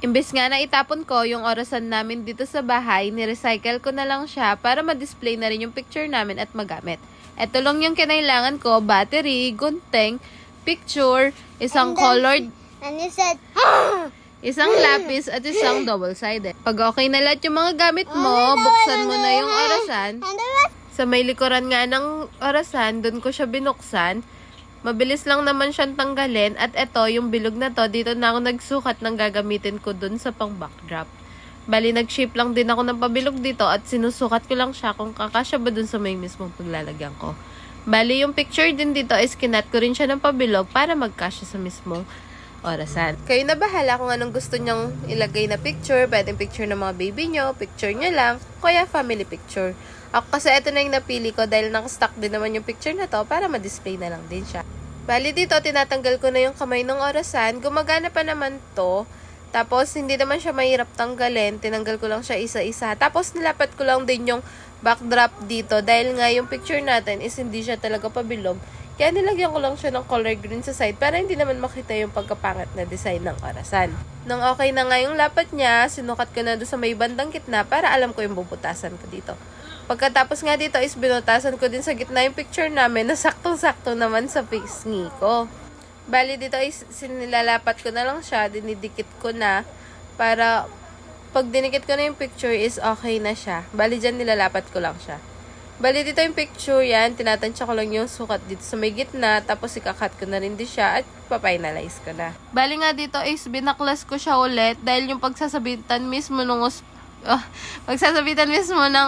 Imbes nga na itapon ko yung orasan namin dito sa bahay, ni-recycle ko na lang siya para ma-display na rin yung picture namin at magamit. Ito lang yung kinailangan ko, battery, gunting, picture, isang colored, And you said, isang lapis at isang double-sided. Pag okay na lahat yung mga gamit mo, buksan mo na yung orasan. and the rest. Sa may likuran nga ng orasan, dun ko siya binuksan. Mabilis lang naman siyang tanggalin. At eto, yung bilog na to, dito na ako nagsukat ng gagamitin ko dun sa pang backdrop. Bali, nag-shape lang din ako ng pabilog dito at sinusukat ko lang siya kung kakasya ba dun sa may mismong paglalagyan ko. Bali, yung picture din dito is kinat ko rin siya ng pabilog para magkasya sa mismong orasan. Kayo na bahala kung anong gusto nyong ilagay na picture. Pwedeng picture ng mga baby nyo, picture nyo lang, kaya family picture. Ako kasi ito na yung napili ko dahil nakastock din naman yung picture na to para ma-display na lang din siya. Bali dito, tinatanggal ko na yung kamay ng orasan. Gumagana pa naman to. Tapos, hindi naman siya mahirap tanggalin. Tinanggal ko lang siya isa-isa. Tapos, nilapat ko lang din yung backdrop dito. Dahil nga yung picture natin is hindi siya talaga pabilog. Kaya nilagyan ko lang siya ng color green sa side para hindi naman makita yung pagkapangat na design ng orasan. Nung okay na nga yung lapat niya, sinukat ko na doon sa may bandang gitna para alam ko yung bubutasan ko dito. Pagkatapos nga dito is binutasan ko din sa gitna yung picture namin na saktong-sakto naman sa pisngi ko. Bali dito is sinilalapat ko na lang siya, dinidikit ko na para pag dinikit ko na yung picture is okay na siya. Bali dyan nilalapat ko lang siya. Bali dito yung picture yan, tinatansya ko lang yung sukat dito sa may gitna, tapos ikakat ko na rin din siya at pafinalize ko na. Bali nga dito is binaklas ko siya ulit dahil yung pagsasabitan mismo ng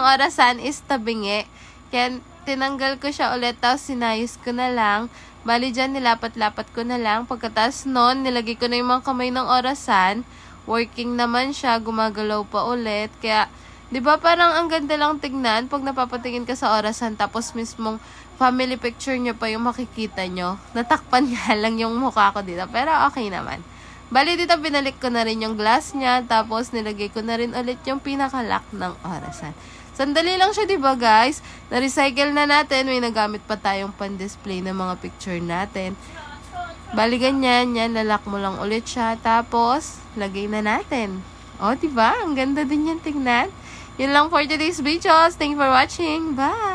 orasan is tabingi. Kaya tinanggal ko siya ulit tapos sinayos ko na lang. Bali dyan nilapat-lapat ko na lang. Pagkatapos nun, nilagay ko na yung mga kamay ng orasan. Working naman siya, gumagalaw pa ulit. Kaya, di ba parang ang ganda lang tignan pag napapatingin ka sa orasan tapos mismong family picture nyo pa yung makikita nyo. Natakpan nga lang yung mukha ko dito. Pero okay naman. Bali dito binalik ko na rin yung glass niya tapos nilagay ko na rin ulit yung pinaka-lock ng orasan. Sandali lang siya, diba guys? Na-recycle na natin. May nagamit pa tayong pan-display ng mga picture natin. Bali ganyan, yan. Lalak mo lang ulit siya. Tapos, lagay na natin. O, diba? Ang ganda din yan tingnan. Yun lang for today's videos. Thank you for watching. Bye!